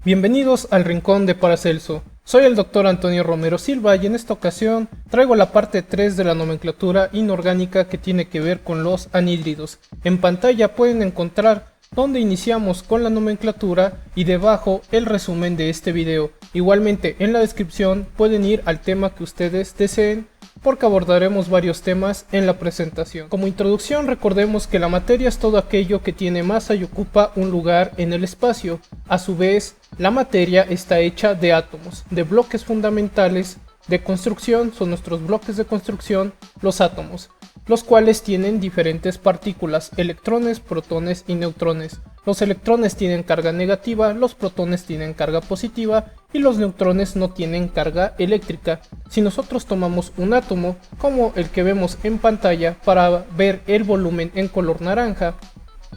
Bienvenidos al Rincón de Paracelso. Soy el Dr. Antonio Romero Silva y en esta ocasión traigo la parte 3 de la nomenclatura inorgánica que tiene que ver con los anhídridos. En pantalla pueden encontrar donde iniciamos con la nomenclatura y debajo el resumen de este video. Igualmente en la descripción pueden ir al tema que ustedes deseen, porque abordaremos varios temas en la presentación. Como introducción, recordemos que la materia es todo aquello que tiene masa y ocupa un lugar en el espacio. A su vez, la materia está hecha de átomos, de bloques fundamentales de construcción. Son nuestros bloques de construcción, los átomos, los cuales tienen diferentes partículas, electrones, protones y neutrones. Los electrones tienen carga negativa, los protones tienen carga positiva y los neutrones no tienen carga eléctrica. Si nosotros tomamos un átomo, como el que vemos en pantalla, para ver el volumen en color naranja,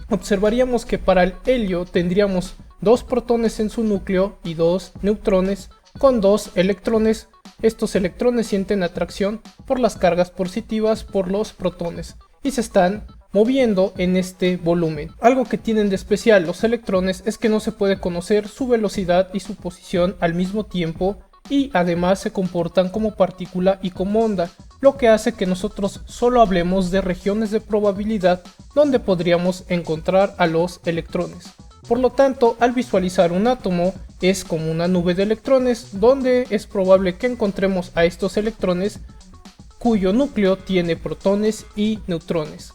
observaríamos que para el helio tendríamos 2 protones en su núcleo y 2 neutrones con 2 electrones. Estos electrones sienten atracción por las cargas positivas por los protones y se están moviendo en este volumen. Algo que tienen de especial los electrones es que no se puede conocer su velocidad y su posición al mismo tiempo, y además se comportan como partícula y como onda, lo que hace que nosotros solo hablemos de regiones de probabilidad donde podríamos encontrar a los electrones. Por lo tanto, al visualizar un átomo es como una nube de electrones donde es probable que encontremos a estos electrones cuyo núcleo tiene protones y neutrones.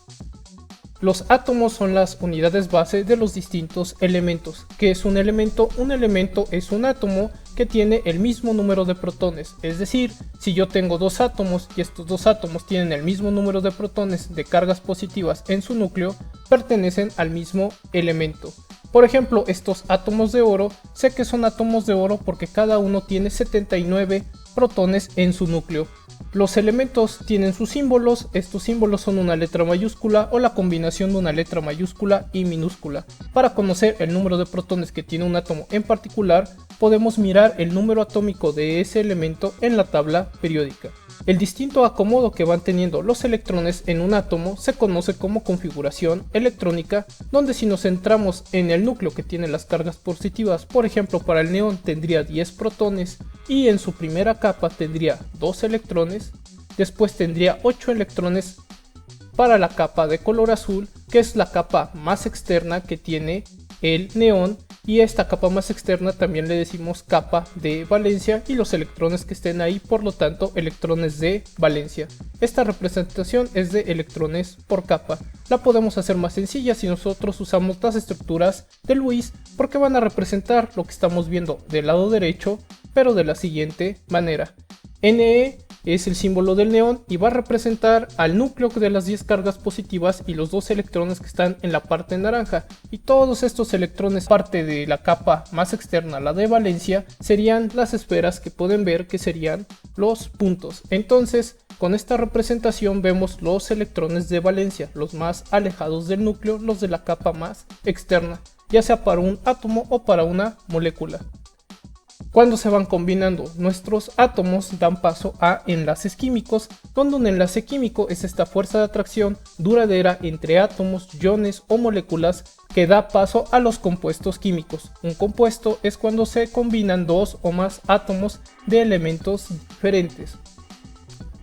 Los átomos son las unidades base de los distintos elementos. ¿Qué es un elemento? Un elemento es un átomo que tiene el mismo número de protones. Es decir, si yo tengo dos átomos y estos dos átomos tienen el mismo número de protones de cargas positivas en su núcleo, pertenecen al mismo elemento. Por ejemplo, estos átomos de oro, sé que son átomos de oro porque cada uno tiene 79 protones en su núcleo. Los elementos tienen sus símbolos. Estos símbolos son una letra mayúscula o la combinación de una letra mayúscula y minúscula. Para conocer el número de protones que tiene un átomo en particular, podemos mirar el número atómico de ese elemento en la tabla periódica. El distinto acomodo que van teniendo los electrones en un átomo se conoce como configuración electrónica, donde si nos centramos en el núcleo que tiene las cargas positivas, por ejemplo para el neón tendría 10 protones y en su primera capa tendría 2 electrones, después tendría 8 electrones para la capa de color azul, que es la capa más externa que tiene el neón, y esta capa más externa también le decimos capa de valencia, y los electrones que estén ahí, por lo tanto, electrones de valencia. Esta representación es de electrones por capa. La podemos hacer más sencilla si nosotros usamos las estructuras de Lewis, porque van a representar lo que estamos viendo del lado derecho, pero de la siguiente manera. Ne es el símbolo del neón y va a representar al núcleo de las 10 cargas positivas y los 2 electrones que están en la parte naranja, y todos estos electrones, parte de la capa más externa, la de valencia, serían las esferas que pueden ver, que serían los puntos. Entonces, con esta representación vemos los electrones de valencia, los más alejados del núcleo, los de la capa más externa, ya sea para un átomo o para una molécula. Cuando se van combinando nuestros átomos, dan paso a enlaces químicos, donde un enlace químico es esta fuerza de atracción duradera entre átomos, iones o moléculas que da paso a los compuestos químicos. Un compuesto es cuando se combinan dos o más átomos de elementos diferentes.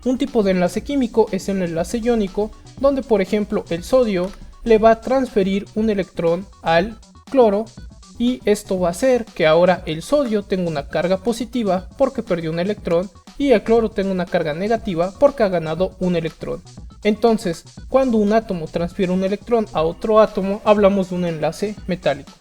Un tipo de enlace químico es el enlace iónico, donde por ejemplo el sodio le va a transferir un electrón al cloro, y esto va a hacer que ahora el sodio tenga una carga positiva porque perdió un electrón y el cloro tenga una carga negativa porque ha ganado un electrón. Entonces, cuando un átomo transfiere un electrón a otro átomo, hablamos de un enlace metálico.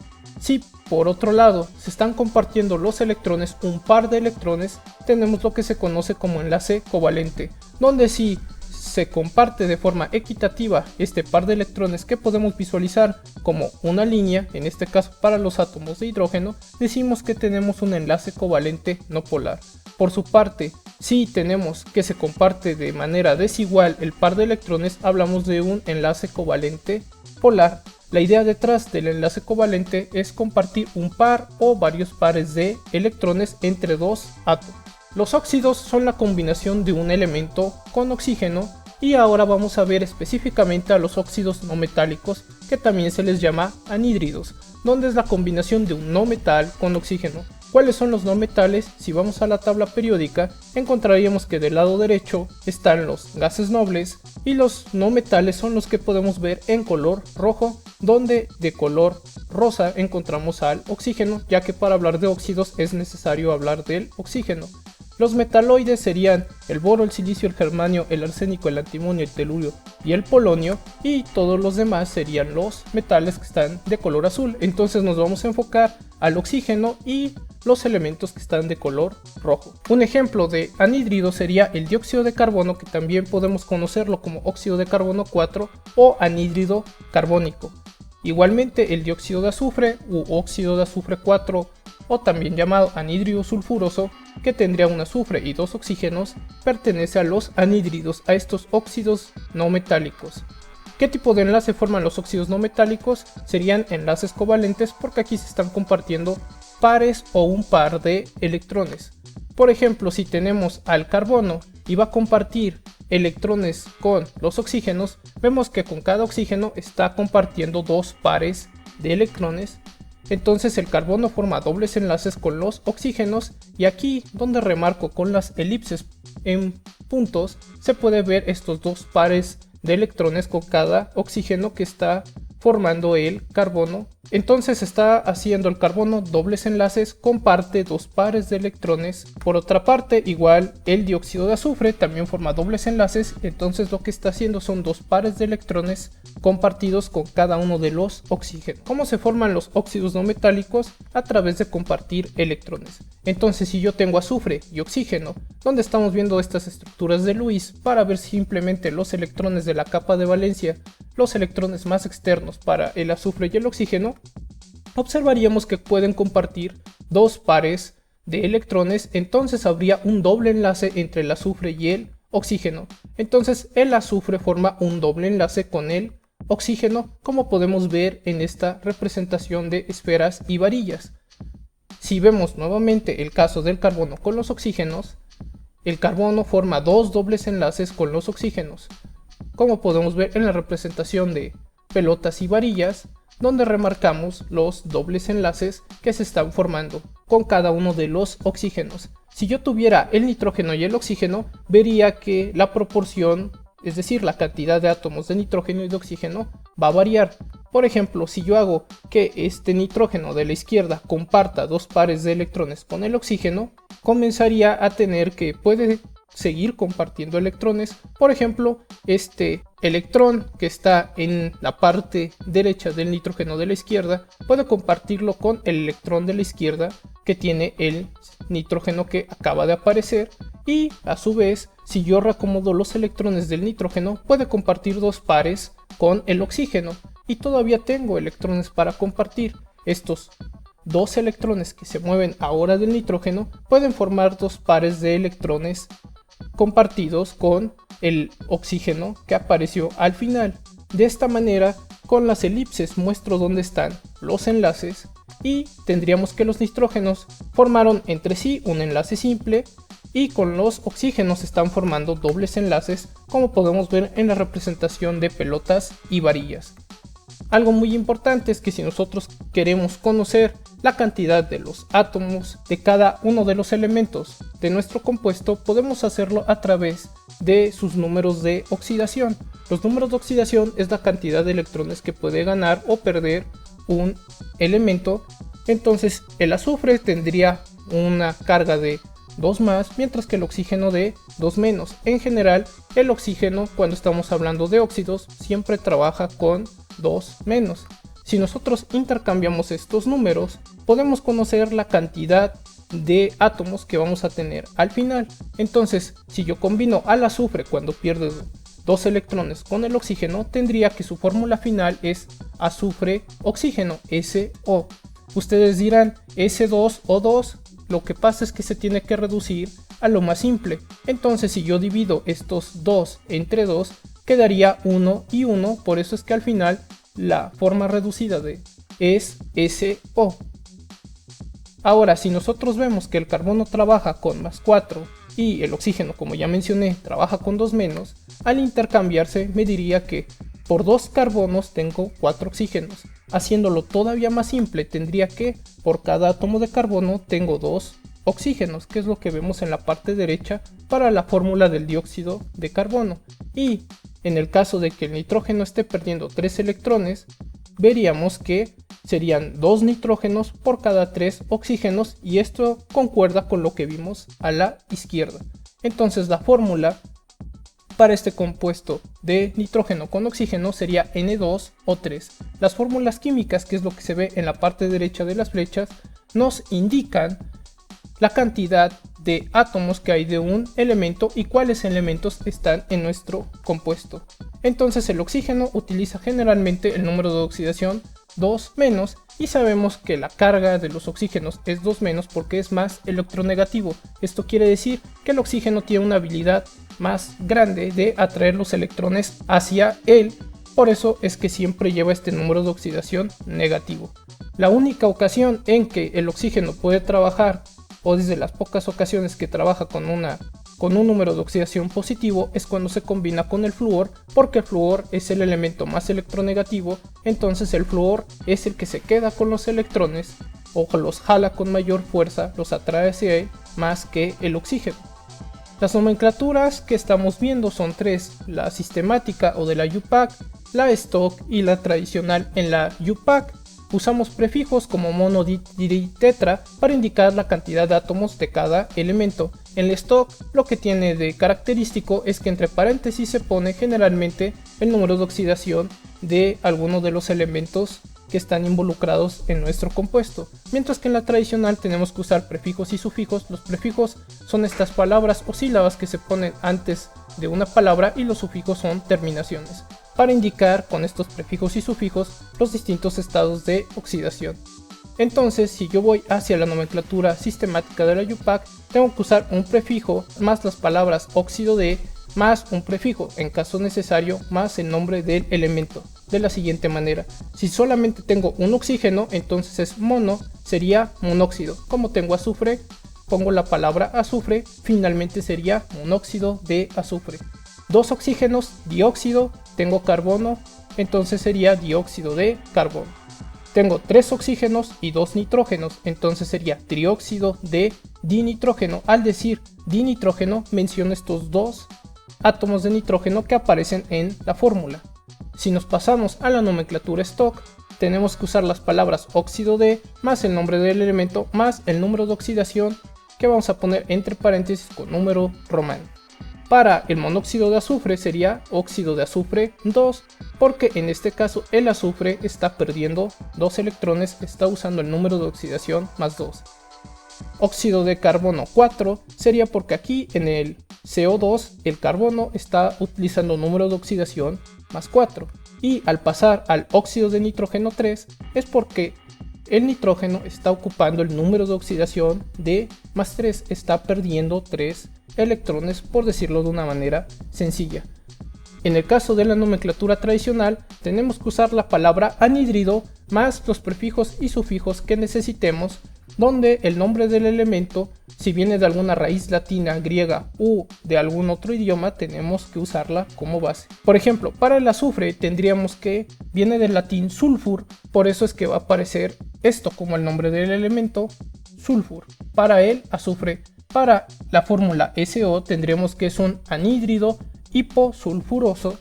Si por otro lado se están compartiendo los electrones, un par de electrones, tenemos lo que se conoce como enlace covalente, donde si se comparte de forma equitativa este par de electrones, que podemos visualizar como una línea, en este caso para los átomos de hidrógeno, decimos que tenemos un enlace covalente no polar. Por su parte, si tenemos que se comparte de manera desigual el par de electrones, hablamos de un enlace covalente polar. La idea detrás del enlace covalente es compartir un par o varios pares de electrones entre dos átomos. Los óxidos son la combinación de un elemento con oxígeno, y ahora vamos a ver específicamente a los óxidos no metálicos, que también se les llama anhídridos, donde es la combinación de un no metal con oxígeno. ¿Cuáles son los no metales? Si vamos a la tabla periódica, encontraríamos que del lado derecho están los gases nobles y los no metales son los que podemos ver en color rojo, donde de color rosa encontramos al oxígeno, ya que para hablar de óxidos es necesario hablar del oxígeno. Los metaloides serían el boro, el silicio, el germanio, el arsénico, el antimonio, el telurio y el polonio, y todos los demás serían los metales que están de color azul. Entonces nos vamos a enfocar al oxígeno y los elementos que están de color rojo. Un ejemplo de anhídrido sería el dióxido de carbono, que también podemos conocerlo como óxido de carbono 4 o anhídrido carbónico. Igualmente el dióxido de azufre u óxido de azufre 4, o también llamado anhídrido sulfuroso, que tendría un azufre y dos oxígenos, pertenece a los anhídridos, a estos óxidos no metálicos. ¿Qué tipo de enlace forman los óxidos no metálicos? Serían enlaces covalentes, porque aquí se están compartiendo pares o un par de electrones. Por ejemplo, si tenemos al carbono y va a compartir electrones con los oxígenos, vemos que con cada oxígeno está compartiendo dos pares de electrones. Entonces el carbono forma dobles enlaces con los oxígenos, y aquí donde remarco con las elipses en puntos se puede ver estos dos pares de electrones con cada oxígeno que está formando el carbono. Entonces está haciendo el carbono dobles enlaces, comparte dos pares de electrones. Por otra parte, igual el dióxido de azufre también forma dobles enlaces, entonces lo que está haciendo son dos pares de electrones compartidos con cada uno de los oxígenos. ¿Cómo se forman los óxidos no metálicos? A través de compartir electrones. Entonces, si yo tengo azufre y oxígeno, donde estamos viendo estas estructuras de Lewis para ver simplemente los electrones de la capa de valencia, los electrones más externos para el azufre y el oxígeno, observaríamos que pueden compartir dos pares de electrones. Entonces habría un doble enlace entre el azufre y el oxígeno. Entonces el azufre forma un doble enlace con el oxígeno, como podemos ver en esta representación de esferas y varillas. Si vemos nuevamente el caso del carbono con los oxígenos, el carbono forma dos dobles enlaces con los oxígenos, como podemos ver en la representación de pelotas y varillas, donde remarcamos los dobles enlaces que se están formando con cada uno de los oxígenos. Si yo tuviera el nitrógeno y el oxígeno, vería que la proporción, es decir, la cantidad de átomos de nitrógeno y de oxígeno, va a variar. Por ejemplo, si yo hago que este nitrógeno de la izquierda comparta dos pares de electrones con el oxígeno, comenzaría a tener que puede seguir compartiendo electrones. Por ejemplo, este electrón que está en la parte derecha del nitrógeno de la izquierda puede compartirlo con el electrón de la izquierda que tiene el nitrógeno que acaba de aparecer, y a su vez, si yo reacomodo los electrones del nitrógeno, puede compartir dos pares con el oxígeno, y todavía tengo electrones para compartir. Estos dos electrones que se mueven ahora del nitrógeno pueden formar dos pares de electrones compartidos con el oxígeno que apareció al final. De esta manera, con las elipses muestro dónde están los enlaces, y tendríamos que los nitrógenos formaron entre sí un enlace simple, y con los oxígenos están formando dobles enlaces, como podemos ver en la representación de pelotas y varillas. Algo muy importante es que si nosotros queremos conocer la cantidad de los átomos de cada uno de los elementos de nuestro compuesto, podemos hacerlo a través de sus números de oxidación. Los números de oxidación es la cantidad de electrones que puede ganar o perder un elemento. Entonces el azufre tendría una carga de 2 más, mientras que el oxígeno de 2 menos. En general, el oxígeno, cuando estamos hablando de óxidos, siempre trabaja con 2 menos. Si nosotros intercambiamos estos números, podemos conocer la cantidad de átomos que vamos a tener al final. Entonces, si yo combino al azufre cuando pierde 2 electrones con el oxígeno, tendría que su fórmula final es azufre-oxígeno, SO. Ustedes dirán, S2O2, lo que pasa es que se tiene que reducir a lo más simple. Entonces, si yo divido estos 2 entre 2, quedaría 1 y 1, por eso es que al final la forma reducida de es SO. Ahora, si nosotros vemos que el carbono trabaja con más 4 y el oxígeno, como ya mencioné, trabaja con 2 menos, al intercambiarse me diría que Por 2 carbonos tengo 4 oxígenos. Haciéndolo todavía más simple, tendría que por cada átomo de carbono tengo 2 oxígenos, que es lo que vemos en la parte derecha para la fórmula del dióxido de carbono. Y en el caso de que el nitrógeno esté perdiendo 3 electrones, veríamos que serían 2 nitrógenos por cada 3 oxígenos, y esto concuerda con lo que vimos a la izquierda. Entonces la fórmula para este compuesto de nitrógeno con oxígeno sería N2O3. Las fórmulas químicas, que es lo que se ve en la parte derecha de las flechas, nos indican la cantidad de átomos que hay de un elemento y cuáles elementos están en nuestro compuesto. Entonces el oxígeno utiliza generalmente el número de oxidación 2-, y sabemos que la carga de los oxígenos es 2- porque es más electronegativo. Esto quiere decir que el oxígeno tiene una habilidad más grande de atraer los electrones hacia él, por eso es que siempre lleva este número de oxidación negativo. La única ocasión en que el oxígeno puede trabajar, o desde las pocas ocasiones que trabaja con un número de oxidación positivo, es cuando se combina con el flúor, porque el flúor es el elemento más electronegativo. Entonces el flúor es el que se queda con los electrones o los jala con mayor fuerza, los atrae hacia él más que el oxígeno. Las nomenclaturas que estamos viendo son 3, la sistemática o de la UPAC, la stock y la tradicional. En la UPAC usamos prefijos como mono, di, tri, tetra para indicar la cantidad de átomos de cada elemento. En la stock lo que tiene de característico es que entre paréntesis se pone generalmente el número de oxidación de alguno de los elementos que están involucrados en nuestro compuesto, mientras que en la tradicional tenemos que usar prefijos y sufijos. Los prefijos son estas palabras o sílabas que se ponen antes de una palabra, y los sufijos son terminaciones, para indicar con estos prefijos y sufijos los distintos estados de oxidación. Entonces, si yo voy hacia la nomenclatura sistemática de la UPAC, tengo que usar un prefijo más las palabras óxido de más un prefijo, en caso necesario, más el nombre del elemento, de la siguiente manera. Si solamente tengo un oxígeno, entonces es mono, sería monóxido. Como tengo azufre, pongo la palabra azufre, finalmente sería monóxido de azufre. 2 oxígenos, dióxido, tengo carbono, entonces sería dióxido de carbono. Tengo 3 oxígenos y 2 nitrógenos, entonces sería trióxido de dinitrógeno. Al decir dinitrógeno menciono estos 2 átomos de nitrógeno que aparecen en la fórmula. Si nos pasamos a la nomenclatura stock, tenemos que usar las palabras óxido de más el nombre del elemento más el número de oxidación, que vamos a poner entre paréntesis con número romano. Para el monóxido de azufre sería óxido de azufre 2, porque en este caso el azufre está perdiendo 2 electrones, está usando el número de oxidación más 2. Óxido de carbono 4 sería porque aquí en el CO2 el carbono está utilizando número de oxidación más 4, y al pasar al óxido de nitrógeno 3 es porque el nitrógeno está ocupando el número de oxidación de más 3, está perdiendo 3 electrones, por decirlo de una manera sencilla. En el caso de la nomenclatura tradicional tenemos que usar la palabra anhídrido más los prefijos y sufijos que necesitemos, donde el nombre del elemento, si viene de alguna raíz latina, griega u de algún otro idioma, tenemos que usarla como base. Por ejemplo, para el azufre tendríamos que viene del latín sulfur, por eso es que va a aparecer esto como el nombre del elemento, sulfur. Para el azufre, para la fórmula SO tendremos que es un anhídrido hiposulfuroso,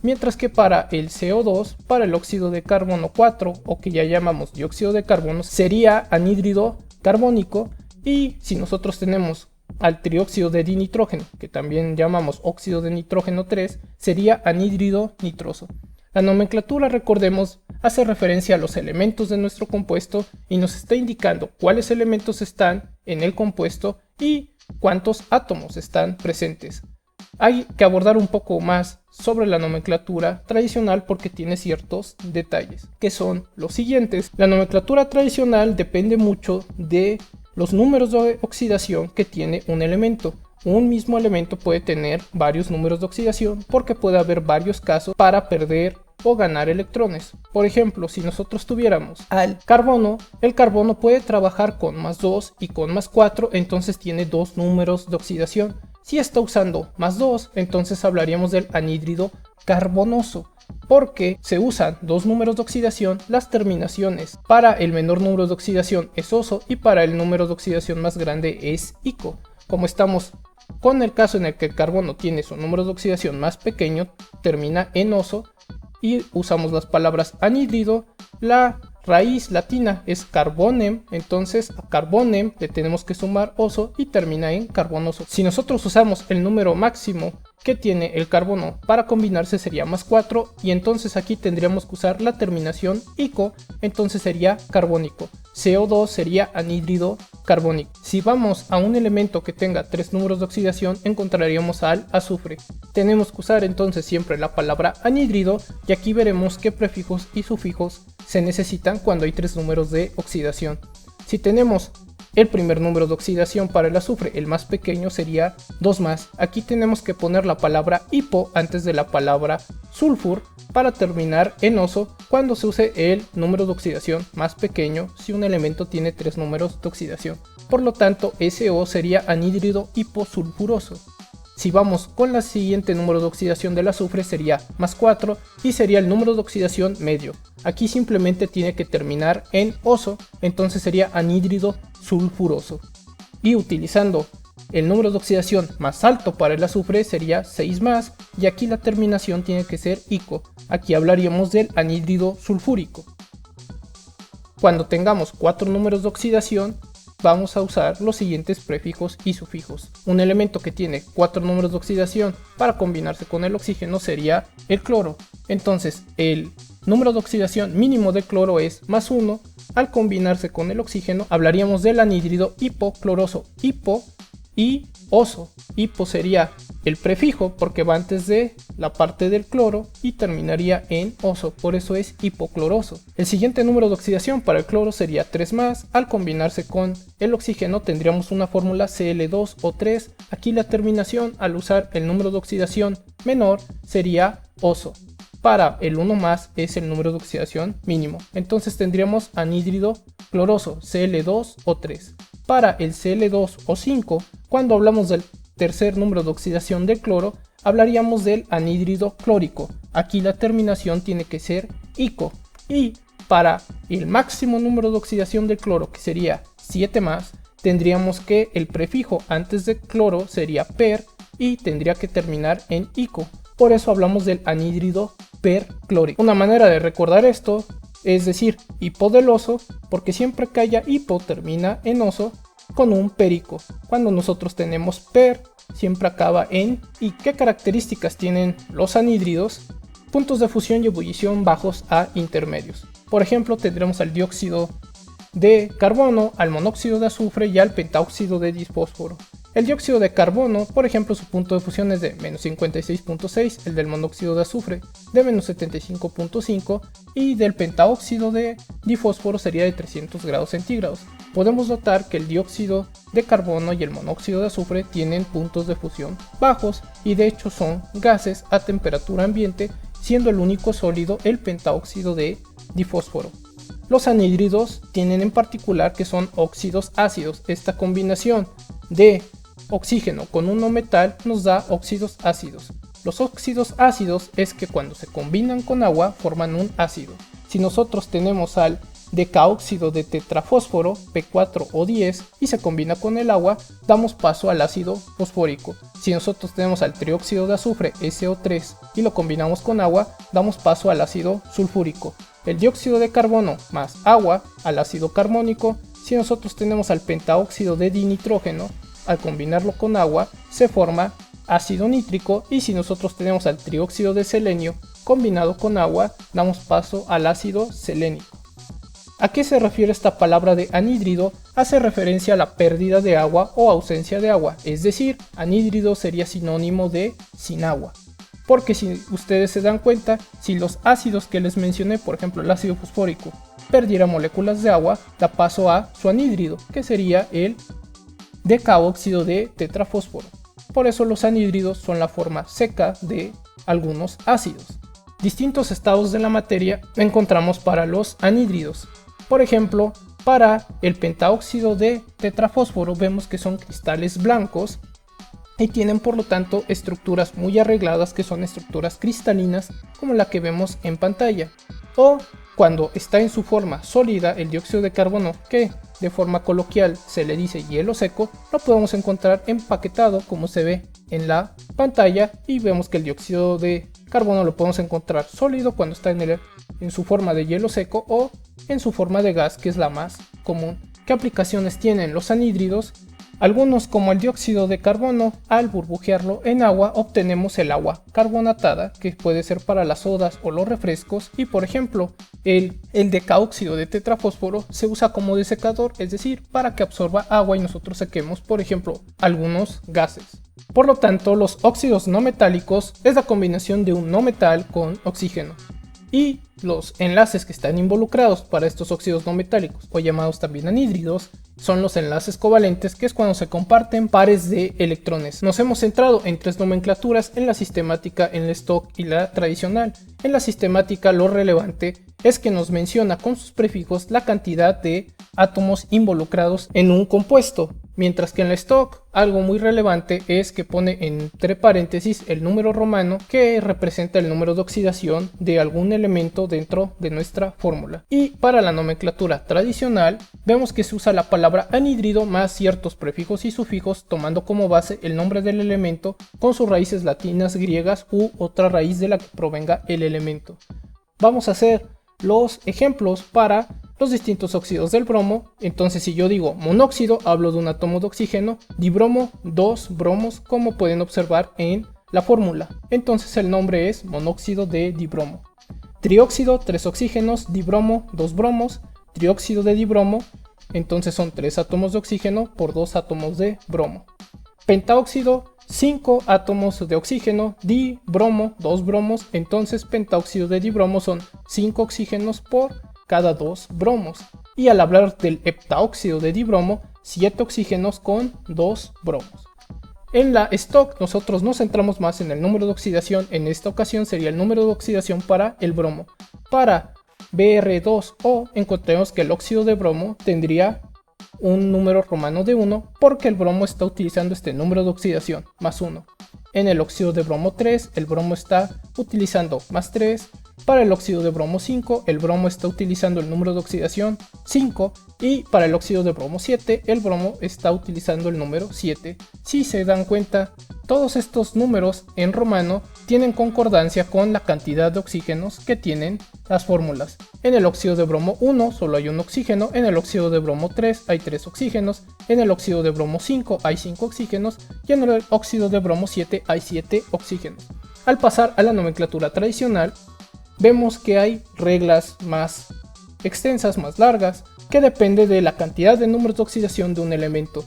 mientras que para el CO2, para el óxido de carbono 4, o que ya llamamos dióxido de carbono, sería anhídrido carbónico. Y si nosotros tenemos al trióxido de dinitrógeno, que también llamamos óxido de nitrógeno 3, sería anhídrido nitroso. La nomenclatura, recordemos, hace referencia a los elementos de nuestro compuesto y nos está indicando cuáles elementos están en el compuesto y cuántos átomos están presentes. Hay que abordar un poco más sobre la nomenclatura tradicional porque tiene ciertos detalles, que son los siguientes. La nomenclatura tradicional depende mucho de los números de oxidación que tiene un elemento. Un mismo elemento puede tener varios números de oxidación porque puede haber varios casos para perder o ganar electrones. Por ejemplo, si nosotros tuviéramos al carbono, el carbono puede trabajar con más 2 y con más 4, entonces tiene 2 números de oxidación. Si está usando más 2, entonces hablaríamos del anhídrido carbonoso, porque se usan dos números de oxidación, las terminaciones para el menor número de oxidación es oso y para el número de oxidación más grande es ico. Como estamos con el caso en el que el carbono tiene su número de oxidación más pequeño, termina en oso y usamos las palabras anhídrido, la raíz latina es carbonem, entonces a carbonem le tenemos que sumar oso y termina en carbonoso. Si nosotros usamos el número máximo que tiene el carbono para combinarse sería más 4 y entonces aquí tendríamos que usar la terminación ico, entonces sería carbónico. CO2 sería anhídrido carbónico. Si vamos a un elemento que tenga 3 números de oxidación encontraríamos al azufre. Tenemos que usar entonces siempre la palabra anhídrido y aquí veremos qué prefijos y sufijos se necesitan cuando hay 3 números de oxidación. Si tenemos el primer número de oxidación para el azufre, el más pequeño sería 2 más. Aquí tenemos que poner la palabra hipo antes de la palabra sulfur para terminar en oso cuando se use el número de oxidación más pequeño si un elemento tiene 3 números de oxidación. Por lo tanto, SO sería anhídrido hiposulfuroso. Si vamos con la siguiente número de oxidación del azufre sería más 4 y sería el número de oxidación medio. Aquí simplemente tiene que terminar en oso, entonces sería anhídrido sulfuroso. Y utilizando el número de oxidación más alto para el azufre sería 6 más y aquí la terminación tiene que ser ico. Aquí hablaríamos del anhídrido sulfúrico. Cuando tengamos 4 números de oxidación vamos a usar los siguientes prefijos y sufijos. Un elemento que tiene 4 números de oxidación para combinarse con el oxígeno sería el cloro. Entonces el número de oxidación mínimo del cloro es más 1. Al combinarse con el oxígeno hablaríamos del anhídrido hipocloroso. Hipo y oso. Hipo sería el prefijo porque va antes de la parte del cloro y terminaría en oso, por eso es hipocloroso. El siguiente número de oxidación para el cloro sería 3 más, al combinarse con el oxígeno tendríamos una fórmula Cl2O3, aquí la terminación al usar el número de oxidación menor sería oso. Para el 1 más es el número de oxidación mínimo, entonces tendríamos anhídrido cloroso Cl2O3. Para el Cl2O5, cuando hablamos del tercer número de oxidación del cloro, hablaríamos del anhídrido clórico. Aquí la terminación tiene que ser ico. Y para el máximo número de oxidación del cloro, que sería 7 más, tendríamos que el prefijo antes de cloro sería per y tendría que terminar en ico. Por eso hablamos del anhídrido perclórico. Una manera de recordar esto es decir hipo del oso, porque siempre que haya hipo termina en oso con un perico. Cuando nosotros tenemos per, siempre acaba en. ¿Y qué características tienen los anhídridos? Puntos de fusión y ebullición bajos a intermedios. Por ejemplo, tendremos al dióxido de carbono, al monóxido de azufre y al pentóxido de disfósforo. El dióxido de carbono, por ejemplo, su punto de fusión es de menos 56.6, el del monóxido de azufre de menos 75.5 y del pentóxido de difósforo sería de 300 grados centígrados. Podemos notar que el dióxido de carbono y el monóxido de azufre tienen puntos de fusión bajos y de hecho son gases a temperatura ambiente, siendo el único sólido el pentóxido de difósforo. Los anhídridos tienen en particular que son óxidos ácidos. Esta combinación de oxígeno con un no metal nos da óxidos ácidos. Los óxidos ácidos es que cuando se combinan con agua forman un ácido. Si nosotros tenemos al decaóxido de tetrafósforo P4O10 y se combina con el agua, damos paso al ácido fosfórico. Si nosotros tenemos al trióxido de azufre SO3 y lo combinamos con agua, damos paso al ácido sulfúrico. El dióxido de carbono más agua al ácido carbónico. Si nosotros tenemos al pentóxido de dinitrógeno, al combinarlo con agua se forma ácido nítrico, y si nosotros tenemos al trióxido de selenio combinado con agua, damos paso al ácido selénico. ¿A qué se refiere esta palabra de anhídrido? Hace referencia a la pérdida de agua o ausencia de agua, es decir, anhídrido sería sinónimo de sin agua. Porque si ustedes se dan cuenta, si los ácidos que les mencioné, por ejemplo el ácido fosfórico, perdiera moléculas de agua, da paso a su anhídrido, que sería el decaóxido de tetrafósforo. Por eso los anhídridos son la forma seca de algunos ácidos. Distintos estados de la materia encontramos para los anhídridos. Por ejemplo, para el pentóxido de tetrafósforo vemos que son cristales blancos y tienen por lo tanto estructuras muy arregladas que son estructuras cristalinas como la que vemos en pantalla. O cuando está en su forma sólida el dióxido de carbono, que de forma coloquial se le dice hielo seco, lo podemos encontrar empaquetado como se ve en la pantalla, y vemos que el dióxido de carbono lo podemos encontrar sólido cuando está en su forma de hielo seco o en su forma de gas, que es la más común. ¿Qué aplicaciones tienen los anhídridos? Algunos, como el dióxido de carbono, al burbujearlo en agua obtenemos el agua carbonatada, que puede ser para las sodas o los refrescos, y por ejemplo el decaóxido de tetrafósforo se usa como desecador, es decir, para que absorba agua y nosotros sequemos por ejemplo algunos gases. Por lo tanto, los óxidos no metálicos es la combinación de un no metal con oxígeno. Y los enlaces que están involucrados para estos óxidos no metálicos, o llamados también anhídridos, son los enlaces covalentes, que es cuando se comparten pares de electrones. Nos hemos centrado en tres nomenclaturas en la sistemática, en la stock y la tradicional. En la sistemática lo relevante es que nos menciona con sus prefijos la cantidad de átomos involucrados en un compuesto. Mientras que en la stock algo muy relevante es que pone entre paréntesis el número romano, que representa el número de oxidación de algún elemento dentro de nuestra fórmula. Y para la nomenclatura tradicional vemos que se usa la palabra anhídrido más ciertos prefijos y sufijos, tomando como base el nombre del elemento con sus raíces latinas, griegas u otra raíz de la que provenga el elemento. Vamos a hacer los ejemplos para los distintos óxidos del bromo. Entonces, si yo digo monóxido, hablo de un átomo de oxígeno, dibromo, dos bromos, como pueden observar en la fórmula. Entonces el nombre es monóxido de dibromo. Trióxido, tres oxígenos, dibromo, dos bromos, trióxido de dibromo, entonces son tres átomos de oxígeno por dos átomos de bromo. Pentaóxido, 5 átomos de oxígeno, dibromo, 2 bromos, entonces pentaóxido de dibromo son 5 oxígenos por cada 2 bromos. Y al hablar del heptaóxido de dibromo, 7 oxígenos con 2 bromos. En la stock nosotros nos centramos más en el número de oxidación. En esta ocasión sería el número de oxidación para el bromo. Para Br2O encontremos que el óxido de bromo tendría un número romano de 1 porque el bromo está utilizando este número de oxidación, más 1. En el óxido de bromo 3 el bromo está utilizando más 3. Para el óxido de bromo 5 el bromo está utilizando el número de oxidación 5. Y para el óxido de bromo 7 el bromo está utilizando el número 7. Si se dan cuenta, todos estos números en romano tienen concordancia con la cantidad de oxígenos que tienen las fórmulas. En el óxido de bromo 1 solo hay un oxígeno, en el óxido de bromo 3 hay 3 oxígenos, en el óxido de bromo 5 hay 5 oxígenos y en el óxido de bromo 7 hay 7 oxígenos. Al pasar a la nomenclatura tradicional, vemos que hay reglas más extensas, más largas, que depende de la cantidad de números de oxidación de un elemento.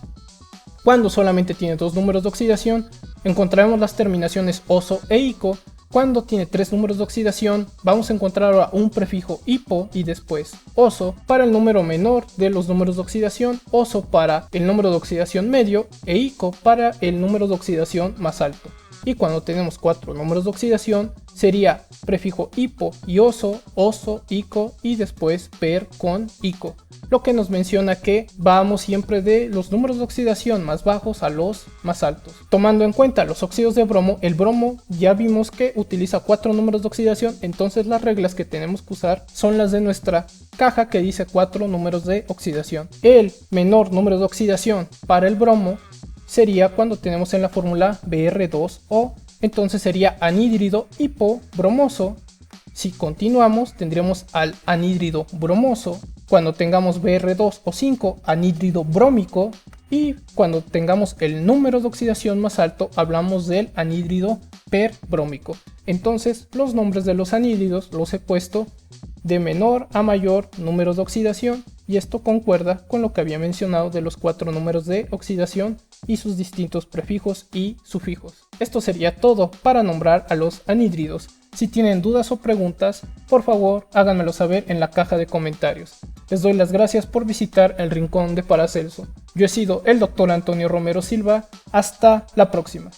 Cuando solamente tiene dos números de oxidación, encontraremos las terminaciones oso e ico. Cuando tiene tres números de oxidación, vamos a encontrar ahora un prefijo hipo y después oso para el número menor de los números de oxidación, oso para el número de oxidación medio e ico para el número de oxidación más alto. Y cuando tenemos cuatro números de oxidación, sería prefijo hipo y oso, ico y después per con ico. Lo que nos menciona que vamos siempre de los números de oxidación más bajos a los más altos. Tomando en cuenta los óxidos de bromo, el bromo ya vimos que utiliza 4 números de oxidación, entonces las reglas que tenemos que usar son las de nuestra caja que dice 4 números de oxidación. El menor número de oxidación para el bromo sería cuando tenemos en la fórmula Br2O, entonces sería anhídrido hipobromoso. Si continuamos tendríamos al anhídrido bromoso. Cuando tengamos Br2O5, anhídrido brómico, y cuando tengamos el número de oxidación más alto hablamos del anhídrido perbrómico. Entonces los nombres de los anhídridos los he puesto de menor a mayor número de oxidación, y esto concuerda con lo que había mencionado de los 4 números de oxidación y sus distintos prefijos y sufijos. Esto sería todo para nombrar a los anhídridos. Si tienen dudas o preguntas, por favor háganmelo saber en la caja de comentarios. Les doy las gracias por visitar el rincón de Paracelso. Yo he sido el Dr. Antonio Romero Silva. Hasta la próxima.